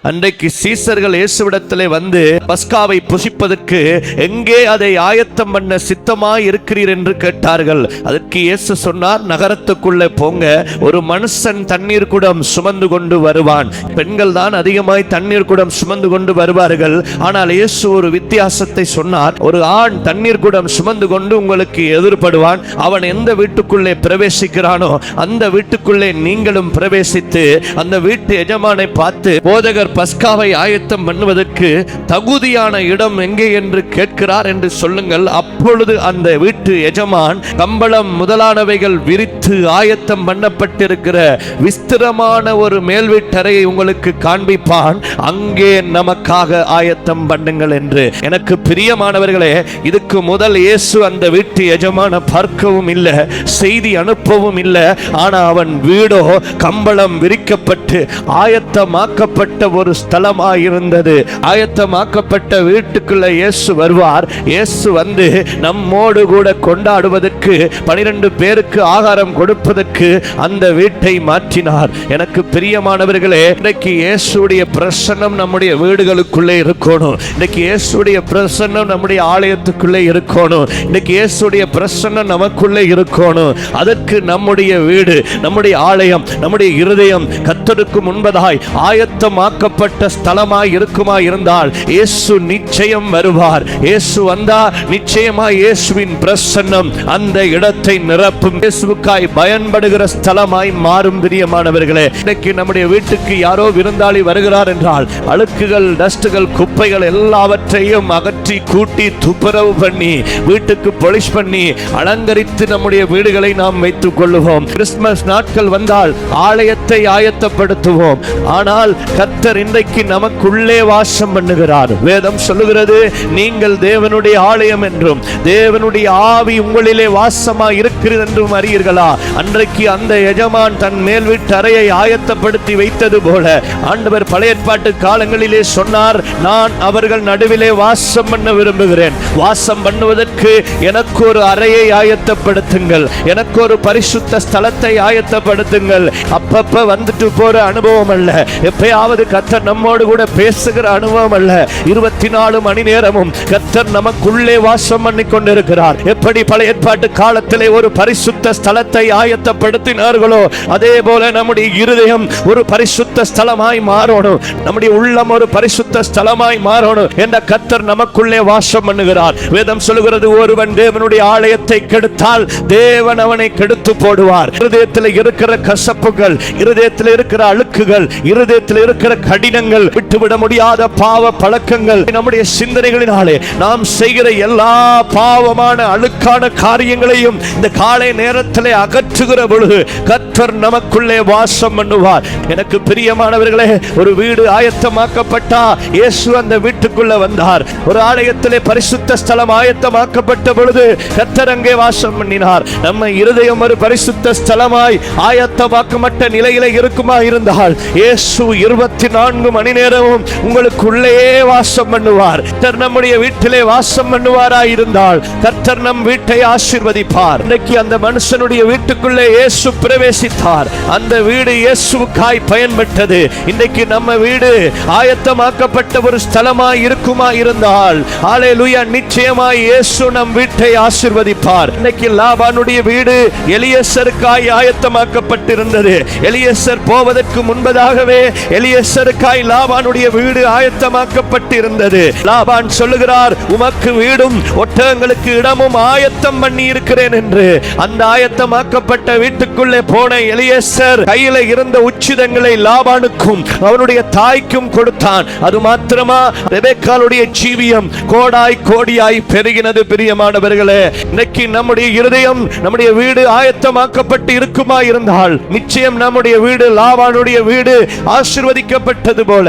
அன்றைக்கு சீசர்கள் இயேசுவிடத்திலே வந்து பஸ்காவை புசிப்பதற்கு எங்கே அதை ஆயத்தம் பண்ண சித்தமாய் இருக்கிறீர் என்று கேட்டார்கள். அதற்கு இயேசு சொன்னார், நகரத்துக்குள்ளே போங்க, ஒரு மனுஷன் தண்ணீர் குடம் சுமந்து கொண்டு வருவான். பெண்கள் தான் அதிகமாய் தண்ணீர் குடம் சுமந்து கொண்டு வருவார்கள். ஆனால் இயேசு ஒரு வித்தியாசத்தை சொன்னார். ஒரு ஆண் தண்ணீர் குடம் சுமந்து கொண்டு உங்களுக்கு எதிர்படுவான். அவன் எந்த வீட்டுக்குள்ளே பிரவேசிக்கிறானோ அந்த வீட்டுக்குள்ளே நீங்களும் பிரவேசித்து அந்த வீட்டு எஜமானை பார்த்து, போதகர் பஸ்காவை ஆயத்தம் பண்ணுவதற்கு தகுதியான இடம் எங்கே என்று கேட்கிறார் என்று சொல்லுங்கள். அப்பொழுது அந்த வீட்டு எஜமான் கம்பளம் முதலானவைகள் விரித்து ஆயத்தம் பண்ணப்பட்டிருக்கிற விஸ்திரமான ஒரு மேல் வீட்டறையை உங்களுக்கு காண்பிப்பான். அங்கே நமக்காக ஆயத்தம் பண்ணுங்கள் என்று. எனக்கு பிரியமானவர்களே, இதுக்கு முதல் இயேசு அந்த வீட்டு எஜமான பார்க்கவும் இல்லை, செய்தி அனுப்பவும் இல்லை. ஆனா அவன் வீடோ கம்பளம் விரிக்கப்பட்டு ஆயத்தமாக்கப்பட்ட ஒரு ஸ்தலமாயிருந்தது. ஆயத்தமாக்கப்பட்ட வீட்டுக்குள்ள இயேசு வருவார். இயேசு வந்து நம்மோடு கூட கொண்டாடுவதற்கு 12 பேருக்கு ஆகாரம் கொடுப்பதற்கு அந்த வீட்டை மாற்றினார். எனக்கு பிரியமானவர்களே, இன்றைக்கு இயேசுடைய பிரசன்னம் நம்முடைய வீடுகளுக்குள்ளே இருக்கணும். இன்றைக்கு இயேசுடைய பிரசன்னம் நம்முடைய ஆலயத்துக்குள்ளே இருக்கணும். இன்றைக்கு இயேசுடைய பிரசன்னம் நமக்குள்ளே இருக்கணும். அதற்கு நம்முடைய வீடு, நம்முடைய ஆலயம், நம்முடைய இருதயம் கர்த்தருக்கு முன்பதாய் ஆயத்தமாக்கப்பட்ட ஸ்தலமாய் இருக்குமா இருந்தால் இயேசு நிச்சயம் வருவார். இயேசு வந்தா நிச்சயமாய் இயேசுவின் பிரசன்னம் அந்த இடத்தை நிரப்பும். இயேசுவுக்காய் பயன்படுகிற ஸ்தலமாய் மாறும். பிரியமானவர்களே, இன்னைக்கு நம்முடைய வீட்டுக்கு யாரோ விருந்தாளி வருகிறார் என்றால் அழுக்குகள், டஸ்டுகள், குப்பைகள் எல்லாவற்றையும் அகற்றி கூட்டி துப்புரவு பண்ணி வீட்டுக்கு பொலிஷ் பண்ணி அலங்கரித்து நம்முடைய வீடுகளை நாம் வைத்துக் கொள்ளுவோம். கிறிஸ்துமஸ் நாட்கள் வந்தால் ஆலயத்தை ஆயத்தப்படுத்துவோம். ஆனால் கர்த்தர் இன்றைக்கு நமக்குள்ளே வாசம் பண்ணுகிறார். வேதம் சொல்லுகிறது, நீங்கள் தேவனுடைய ஆலயம் என்றும் தேவனுடைய ஆவி உங்களிலே வாசமா இருக்கிறது என்றும் அறியீர்களா? அன்றைக்கு அந்த எஜமான் தன் மேல் வீட்டு அறையை ஆயத்தப்படுத்தி வைத்தது போல ஆண்டவர் பழைய ஏற்பாட்டு காலங்களிலே சொன்னார், நான் அவர்கள் நடுவிலே வாசம் பண்ண விரும்புகிறேன். வாசம் பண்ணுவதற்கு எனக்கு ஒரு அறையை ஆயத்தப்படுத்துங்கள், எனக்கு ஒரு பரிசுத்த ஸ்தலத்தை ஆயத்தப்படுத்துங்கள். அப்பப்ப வந்துட்டு போற அனுபவம் அல்ல, எப்பயாவது கர்த்தர் நம்மோடு கூட பேசுகிற அனுபவம் அல்ல. 24 மணி நேரமும் கர்த்தர் நமக்குள்ளே வாசம் பண்ணி கொண்டிருக்கிறார். எப்படி பழைய ஏற்பாட்டு காலத்திலே ஒரு பரிசுத்த ஸ்தலத்தை ஆயத்தப்படுத்தினார்களோ அதே போல நம்முடைய இருதயம் ஒரு பரிசுத்த ஸ்தலமாய் மாறணும், நம்முடைய உள்ளம் ஒரு பரிசுத்த ஸ்தலமாய் மாறணும் என்ற கர்த்தர் நமக்குள்ளே வாசம் பண்ணுகிறார். வேதம் சொல்லுகிறது, ஒருவன் தேவனுடைய ஆலயத்தை கெடுத்தால் தேவன் அவனை கெடுத்து போடுவார். இருதயத்தில் இருக்கிற கசப்புகள், இருதயத்தில் இருக்கிற அழுக்குகள், இருதயத்தில் இருக்கிற கடினங்கள், விட்டுவிட முடியாத பாவ பழக்கங்கள், நம்முடைய சிந்தனைகளினாலே நாம் செய்கிற எல்லா பாவமான அழுக்கான காரியங்களையும் இந்த காலை நேரத்திலே அகற்றுகிற பொழுது கர்த்தர் நமக்குள்ளே வாசம் பண்ணுவார். எனக்கு பிரியமானவர்களே, ஒரு வீடு ஆயத்தமாக்கப்பட்டா இயேசு அந்த வீட்டுக்குள்ள வந்தார். ஒரு ஆலயத்திலே பரிசுத்த ஸ்தலம் ஆயத்தமாக்கப்பட்ட பொழுது கர்த்தர் அங்கே வாசம் பண்ணினார். நம்ம இருதயம் ஒரு பரிசுத்த ஸ்தலமாய் ஆயத்தமாக்கப்பட்ட நிலையில இருக்குமா இருந்தால் இயேசு 24 மணி நேரமும் உங்களுக்குள்ளே வாசம் பண்ணுவார். கர்த்தர் நம்முடைய வீட்டிலே வாசம் பண்ணுவாராய் இருந்தால் கர்த்தர் நம் வீட்டை ஆசீர்வதிப்பார். இன்னைக்கு அந்த மனுஷனுடைய வீட்டுக்குள்ளே இயேசு பிரவேசித்தார். அந்த வீடு இயேசுவுக்காய் பயன்பட்டது. இன்றைக்கு நம்ம வீடு ஆயத்தமாக்கப்பட்ட ஒரு ஸ்தலமாய் இருக்குமா இருந்தால் ஹல்லேலூயா, நிச்சயமாய் இயேசு நம் வீட்டை ஆசீர்வதிப்பார். இன்னைக்கு லாபானுடைய வீடு எலியேசருக்காய் ஆயத்தமாக்கப்பட்டிருந்தது. எலியேசர் போவதற்கு முன்பதாகவே எலியேசருக்காய் லாபானுடைய வீடு ஆயத்தமாக்கப்பட்டிருந்தது. லாபான் சொல்லுகிறார், உமக்கு வீடும் ஒட்டகங்களுக்கு இடமும் ஆயத்தம் பண்ணி இருக்கிறேன் என்று. அந்த ஆயத்தமாக்கப்பட்ட வீட்டுக்குள்ளே போன எலியேசர் கையில இருந்த உச்சிதங்களை லாபானுக்கும் அவனுடைய தாய்க்கும் கொடுத்தான். அது மாத்திரமா, ரெபெக்காளுடைய ஜீவியம் கோடாய் கோடியாய் பெருகினது. பிரியமானவர்களே, இன்னைக்கு நம்முடைய இருதயம், நம்முடைய வீடு ஆயத்தமாக்கப்பட்டு இருக்குமா இருந்தால் நிச்சயம் நம்முடைய வீடு லாபானுடைய வீடு ஆசீர்வதிக்கப்பட்டது போல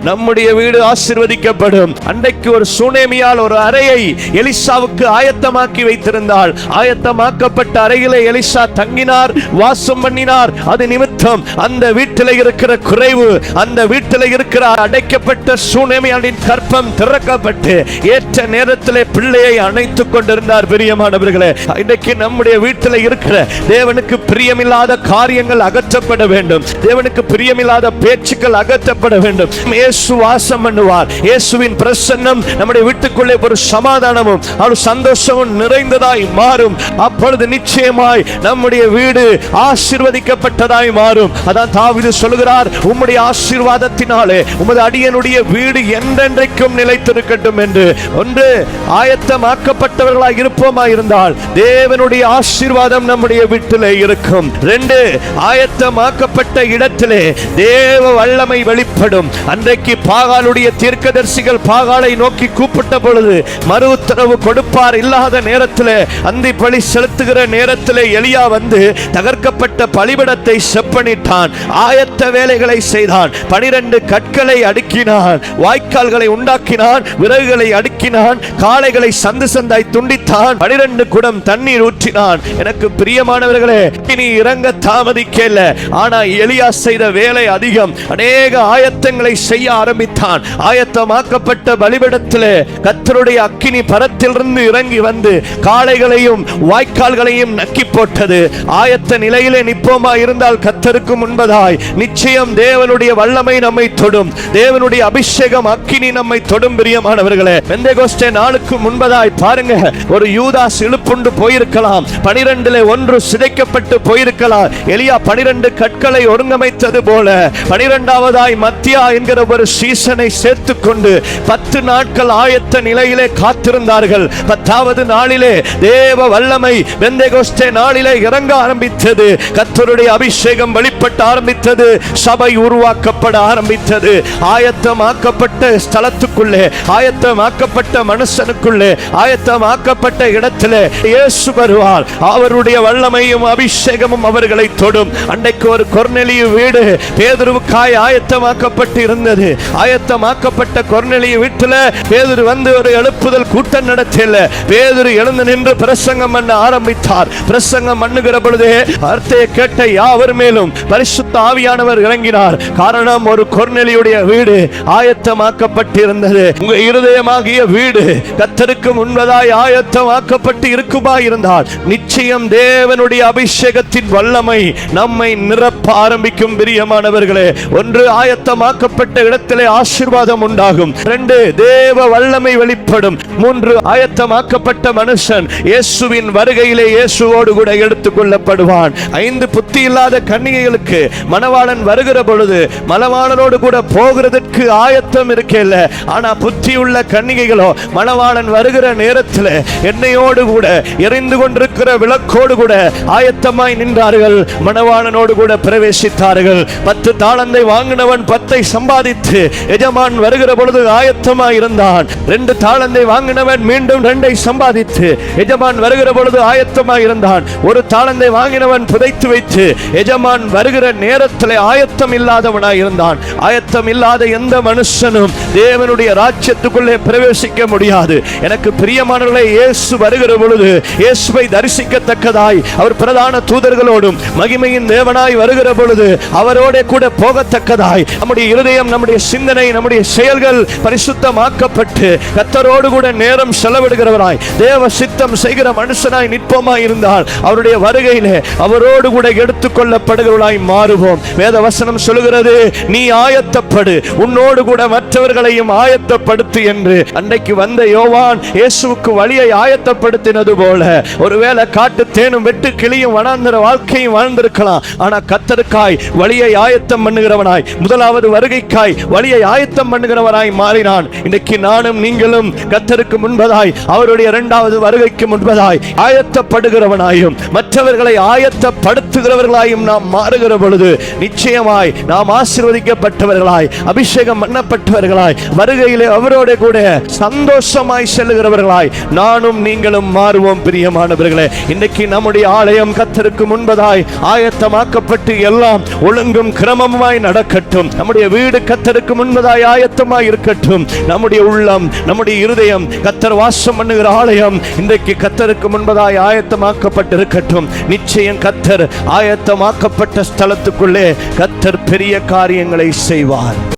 நம்முடைய வீடு ஆசீர்வதிக்கப்படும். அன்றைக்கு ஒரு சுனேமியால் ஒரு அறையை எலிசாவுக்கு ஆயத்தமாக்கி வைத்திருந்தால், ஆயத்தமாக்கப்பட்ட அறையிலே எலிசா தங்க தங்கினார், வாசம் பண்ணினார். அது நிமித்தம் அந்த வீட்டில் இருக்கிற குறைவு, அந்த வீட்டில் இருக்கிற அடைக்கப்பட்ட சூனேமியாளின் கற்பம் திறக்கப்பட்டு ஏற்ற நேரத்திலே பிள்ளையை அணைத்துக் கொண்டிருந்தார். பிரியமானவர்களே, இன்றைக்கு நம்முடைய வீட்டில் இருக்கிற தேவனுக்கு பிரியமில்லாத காரியங்கள் அகற்றப்பட வேண்டும். தேவனுக்கு பிரியமில்லாத பேச்சுக்கள் அகற்றப்பட வேண்டும். இயேசு வாசம் பண்ணுவார். இயேசுவின் பிரசன்னம் நம்முடைய வீட்டுக்குள்ளே ஒரு சமாதானமும் ஒரு சந்தோஷமும் நிறைந்ததாய் மாறும். அப்பொழுது நிச்சயமாய் நம்முடைய வீடு ஆசீர்வதிக்கப்பட்டதாய் மாறும். அதான் தாவீது சொல்கிறார், உம்முடைய ஆசீர்வாதத்தினாலே உமது அடியனுடைய வீடு என்றென்றைக்கும் நிலைத்திருக்கட்டும் என்று. ஒன்று, ஆயத்தமாக்கப்பட்டவர்களாய் இருப்போமா இருந்தால் தேவனுடைய ஆசீர்வாதம் நம்முடைய வீட்டிலே இருக்கும். ரெண்டு, ஆயத்தமாக்கப்பட்ட இடத்திலே தேவ வல்லமை வெளிப்படும். அன்றைக்கு பாகாலுடைய தீர்க்கதரிசிகள் பாகாலை நோக்கி கூப்பிட்ட பொழுது மறு உத்தரவு கொடுப்பார் இல்லாத நேரத்திலே, அந்தி பலி செலுத்துகிற நேரத்திலே எலியா வந்து தகர்க்கப்பட்ட பலிபடத்தை செப்பனிட்டான். ஆயத்த வேலைகளை செய்தான். 12 கற்களை அடுக்கினான், வாய்க்கால்களை உண்டாக்கினான், விறகுகளை அடுக்கினான், காளைகளை சந்து சந்தாய் துண்டித்தான், 12 குடம் தண்ணீர் ஊற்றினான். எனக்கு பிரியமானவர்களே, இனி இறங்க தாமதிக்கல. ஆனா எலியா செய்த வேலை அதிகம். அநேக ஆயத்தங்களை செய்ய ஆரம்பித்தான். ஆயத்தமாக்கப்பட்ட பலிபீடத்திலே கர்த்தருடைய அக்கினி பரத்திலிருந்து இறங்கி வந்து காளைகளையும் வாய்க்கால்களையும் நக்கி போட்டது. ஆயத்த நிலையிலே நிற்போமா இருந்தால் கர்த்தருக்கு முன்பதாய் நிச்சயம் தேவனுடைய வல்லமை நம்மை தொடும். தேவனுடைய அபிஷேகம் அக்கினி நம்மை தொடும். பிரியமானவர்களே, பெந்தேகோஸ்தே நாளுக்கு முன்பதாய் பாருங்க, ஒரு யூதாஸ் இழுப்புண்டு போயிருக்கலாம். 12 ஒன்று சிதைக்கப்பட்டு போயிருக்கலாம். எலியா 12 கற்களை ஒருங்கமைத்தது போல 12வதாய் மத்தியா என்கிற ஒரு சீசனை சேர்த்துக் கொண்டு 10 நாட்கள் ஆயத்த நிலையிலே காத்திருந்தார்கள். 10வது நாளிலே தேவ வல்லமை பெந்தேகோஸ்தே நாளிலே இறங்க ஆரம்பித்தது. கர்த்தருடைய அபிஷேகம் வெளிப்பட ஆரம்பித்தது. சபை உருவாக்கப்பட ஆரம்பித்தது. ஆயத்தமாக்கப்பட்ட ஸ்தலத்துக்குள்ளே, ஆயத்தமாக்கப்பட்ட மனுஷனுக்குள்ளே, ஆயத்தமாக்கப்பட்ட இடத்திலே இயேசு வருவார். அவருடைய வல்லமையும் அபிஷேகமும் அவர்களை தொடும். அன்றைக்கு ஒரு கொர்நேலியு வீடு பேதுருவுக்காய் ஆயத்தமாக்கப்பட்டு இருந்தது. ஆயத்தமாக்கப்பட்ட கொர்நேலியு வீட்டில் பேதுரு வந்து ஒரு எழுப்புதல் கூட்டம் நடத்தல. பேதுரு எழுந்து நின்று பிரசங்கம் பண்ண ஆரம்பித்தார். பிரசங்கம் பண்ணுகிற பொழுது வார்த்தையை கேட்ட யாவர் மேலும் பரிசுத்த ஆவியானவர் இறங்கினார். காரணம், ஒரு கொர்நேலியுடைய வீடு ஆயத்தமாக்கப்பட்டிருந்தது. உங்க இருதயமாகிய வீடு கர்த்தருக்கு முன்பதாய் ஆயத்தமாக்கப்பட்டு இருக்குமா இருந்தால் நிச்சயம் தேவனுடைய அபிஷேகத்தின் வல்லமை நம்மை நிரப்ப ஆரம்பிக்கும். பிரியமானவர்களே, ஒன்று, ஆயத்தமாக்கப்பட்ட இடத்திலே ஆசீர்வாதம் உண்டாகும். 2, தேவ வல்லமை வெளிப்படும். 3, ஆயத்தமாக்கப்பட்ட மனுஷன் இயேசுவின் வருகையிலே இயேசுவோடு கூட எடுத்துக் கொள்ளப்படுவான். 5, புத்தி இல்லாத கன்னிகைகளுக்கு மணவாளன் வருகிற பொழுது மணவாளனோடு கூட போகிறதற்கு ஆயத்தம் இருக்கல. ஆனா புத்தி உள்ள கன்னிகைகளோ மணவாளன் வருகிற நேரத்தில் எண்ணெயோடு கூட எரிந்து கொண்டிருக்கிற விளக்கோடு கூட ஆயத்தமாய் நின்றார்கள். மணவாளனோடு கூட பிரவேசித்தார்கள். 10 தாளந்தை வாங்கினவன் 10 சம்பாதித்து எஜமான் வருகிற பொழுது ஆயத்தமாய் இருந்தான். 2 தாளந்தை வாங்கினவன் மீண்டும் 2 சம்பாதித்து எஜமான் வருகிற பொழுது ஆயத்தமாய் இருந்தான். 1 தாளந்தை வாங்கினவன் புதைத்து வைத்து எஜமான் வருகிற நேரத்தில் ஆயத்தம் இல்லாதவனாய் இருந்தான். ஆயத்தம் இல்லாத எந்த மனுஷனும் தேவனுடைய ராஜ்யத்துக்குள்ளே பிரவேசிக்க முடியாது. எனக்கு பிரியமானவர்களே, இயேசு வருகிற பொழுது இயேசுவை தரிசிக்கத்தக்கதாய் அவர் பிரதான தூதர்களோடும் மகிமையின் தேவனாய் வருகிற பொழுது அவரோட கூட போகத்தக்கதாய் நம்முடைய இருதயம், நம்முடைய சிந்தனை, நம்முடைய செயல்கள் பரிசுத்தமாக்கப்பட்டு கர்த்தரோடு கூட நேரம் செலவிடுகிறவராய் தேவ சித்தம் செய்கிற மனுஷனாய் நிற்போமா இருந்தால் அவருடைய வருகையிலே அவரோடு கூட எடுத்துக் கொள்ளப்படுகிறவர்களாய் மாறுவோம். வேத வசனம் சொல்கிறது, நீ ஆயத்தப்படு, உன்னோடு கூட மற்றவர்களையும் ஆயத்தப்படுத்து என்று. அன்றைக்கு வந்த யோவான் இயேசுவுக்கு வழியை ஆயத்தப்படுத்தினது போல ஒருவேளை காட்டு தேனும் வெட்டு கிளியும் வனாந்தர வாழ்க்கையும் வாழ்ந்திருக்கலாம். ஆனா கர்த்தருக்காய் வழியை ஆயத்தம் பண்ணுகிறவனாய், முதலாவது வருகைக்காய் வழியை ஆயத்தம் பண்ணுகிறவனாய் மாறினான். இன்றைக்கு நானும் நீங்களும் கர்த்தருக்கு முன்பதாய் அவருடைய 2வது வருகைக்கு முன்பதாய் ஆயத்தப்படுகிறவனாயும் மற்றவர்களை ஆயத்தப்படுத்துகிறவர்களாயும் நாம் மாறுகிற பொழுது நிச்சயமாய் நாம் ஆசீர்வதிக்கப்பட்டவர்களாய், அபிஷேகம் பண்ணப்பட்டவர்களாய், வருகையிலே அவரோட கூட சந்தோஷமாய் செல்லுகிறவர்களாய் நானும் நீங்களும் மாறுவோம். பிரியமானவர்களே, இன்னைக்கு நம்முடைய ஆலயம் கர்த்தருக்கு முன்பதாய் ஆயத்தமாக்கப்பட்டு எல்லாம் ஒழுங்கும் கிரமமாய் நடக்கட்டும். நம்முடைய வீடு கர்த்தருக்கு முன்பதாய் ஆயத்தமாய் இருக்கட்டும். நம்முடைய உள்ளம், நம்முடைய இருதயம் கர்த்தர் வாசம் பண்ணுகிற ஆலயம் இன்றைக்கு கர்த்தருக்கு முன்பதாய் ஆயத்தமாக்கப்பட்டு இருக்கட்டும். நிச்சயம் கர்த்தர் ஆயத்தமாக்கப்பட்ட ஸ்தலத்துக்குள்ளே கர்த்தர் பெரிய காரியங்களை செய்வார்.